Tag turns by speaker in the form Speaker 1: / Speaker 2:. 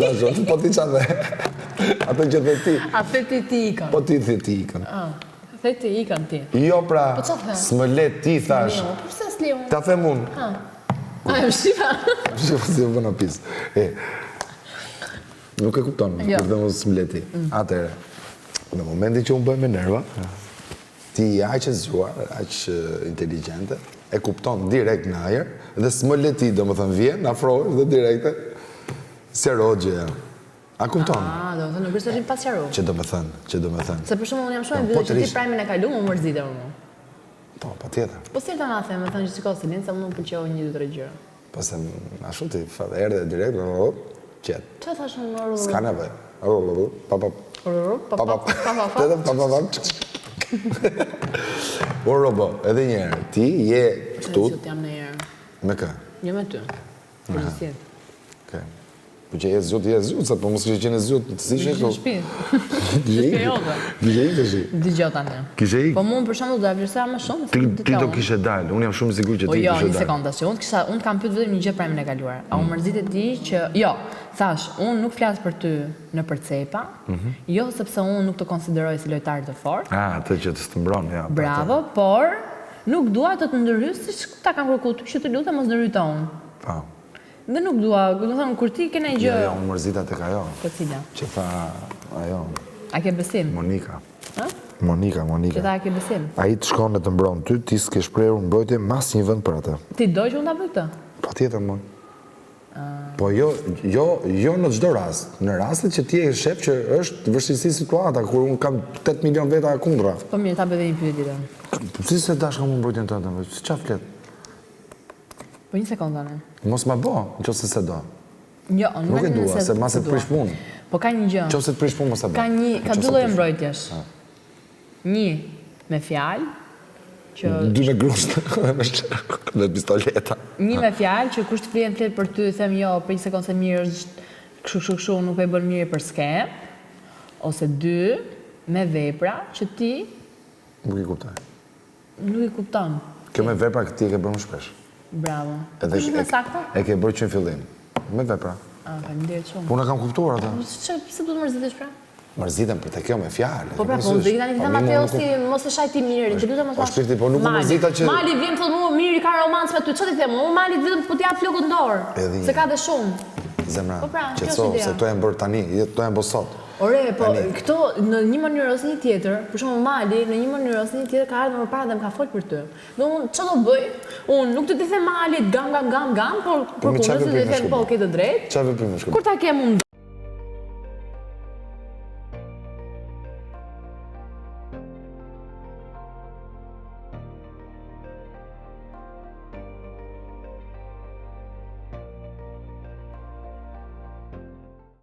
Speaker 1: dashur, po ti çfarë dhe? Atë që dhe ti.
Speaker 2: A the ti ikën?
Speaker 1: Po ti the ti ikën.
Speaker 2: The ti ikën ti.
Speaker 1: Jo pra,
Speaker 2: Po çfarë the?
Speaker 1: s'më le ti thash.
Speaker 2: Po pse s'lejon?
Speaker 1: Ta them unë.
Speaker 2: A e shifa?
Speaker 1: Shifa si vëna pis. Nuk e kupton, kur dhe mos s'më le ti. Atëherë, në momentin që unë bëj me nerva, ti aq e zgjuar, aq inteligjente, e kupton direkt në ajër, dhe s'më le ti, domethënë vjen, afrohesh dhe direkte serogje. A kupton?
Speaker 2: Do të thënë nuk është rrim pas qarru.
Speaker 1: Që do me thënë.
Speaker 2: Se për shembull unë jam shumë e bindur që ti prajmin e kalu më mërzite më.
Speaker 1: Po, patjetër.
Speaker 2: Po si ta na them, më thënë që shiko Selin, se më pëlqeu 1-2-3 gjëra.
Speaker 1: Po se ashtu ti erdhe direkt, qet.
Speaker 2: Çfarë thash unë?
Speaker 1: S'ka nevojë. O robo, edhe një herë, ti je këtu.
Speaker 2: Jam në herë.
Speaker 1: Me kë?
Speaker 2: Jo me ty. Përgjithësi.
Speaker 1: Okej. Po që je zgjut, sa po mos kishe qenë zgjut, të si
Speaker 2: Në shtëpi.
Speaker 1: Kishe ikë tash.
Speaker 2: Dëgjoj tani.
Speaker 1: Kishe ikë?
Speaker 2: Po mua për shembull do ta vlerësoja më shumë.
Speaker 1: Ti do kishe dalë, unë jam shumë i sigurt që
Speaker 2: Po
Speaker 1: ti
Speaker 2: jo,
Speaker 1: kishe
Speaker 2: një
Speaker 1: dalë.
Speaker 2: sekondë, se unë kam pyet vetëm një gjë prajmin e kaluar. A u mërzitet ti që jo, thash, unë nuk flas për ty në përcepa, jo sepse unë nuk të konsideroj si lojtar të fortë.
Speaker 1: Atë që të stëmbron, ja.
Speaker 2: Bravo, por nuk dua të ndërhyj siç ta kam kërkuar ty, që të lutem mos ndërhyjta unë.
Speaker 1: Po.
Speaker 2: Dhe nuk dua, do të them kur ti ke një gjë.
Speaker 1: Jo, unë mërzita tek ajo.
Speaker 2: Po cila?
Speaker 1: Që tha ajo.
Speaker 2: A ke besim?
Speaker 1: Monika.
Speaker 2: Ha?
Speaker 1: Monika.
Speaker 2: Që ta ke besim?
Speaker 1: Ai të shkon e të mbron ty, ti s'ke shprehur mbrojtje mas një vend për atë.
Speaker 2: Ti do që unë ta bëj këtë?
Speaker 1: Patjetër mon. Po jo në çdo rast. Në rastet që ti e shef që është vështirësi situata kur unë kam 8 milion veta kundra.
Speaker 2: Po mirë, ta bëj edhe një pyetje tjetër.
Speaker 1: Si se dash kam mbrojtjen tënde? Çfarë flet?
Speaker 2: Po një sekondë tani.
Speaker 1: Mos ma bë, nëse se do.
Speaker 2: Jo,
Speaker 1: Nuk e dua, se mas e të prish punë.
Speaker 2: Po ka një gjë.
Speaker 1: Nëse të prish punë mos e bë.
Speaker 2: Ka dy lloje mbrojtjesh. Një me fjalë që
Speaker 1: dy me grusht dhe pistoleta.
Speaker 2: Një me fjalë që kush të flet për ty, them jo, për një sekondë se mirë është kështu, nuk e bën mirë për skep. Ose dy me vepra që ti
Speaker 1: nuk i kuptoj.
Speaker 2: Nuk i kupton.
Speaker 1: Kjo me vepra ti e ke bërë më shpesh.
Speaker 2: Bravo.
Speaker 1: Edhe e ke bërë që në fillim. Me vepra.
Speaker 2: Faleminderit shumë.
Speaker 1: Unë kam kuptuar atë.
Speaker 2: Pse do të mërzitesh pra?
Speaker 1: Mërziten për të kjo me fjalë.
Speaker 2: Po pra, po do tani të Mateo si mos e shaj ti mirë, që lutem mos.
Speaker 1: Po shpirti, po nuk mërzita që
Speaker 2: Mali vjen thotë mua Miri ka romancë me ty. Çfarë ti them? Unë Malit vetëm po t'jap flokët në dorë. Se ka dhe shumë.
Speaker 1: Zemra.
Speaker 2: Po pra,
Speaker 1: qetëso, se këto janë bërë tani, këto janë bërë sot.
Speaker 2: Ore, po këto në një mënyrë ose një tjetër, për shembull Mali në një mënyrë ose një tjetër ka ardhur më parë dhe më ka folur për ty. Dhe unë çfarë do bëj? Unë nuk të them Malit gam, por kundërshta të them po ke të drejtë.
Speaker 1: Çfarë veprim është?
Speaker 2: Kur ta kem unë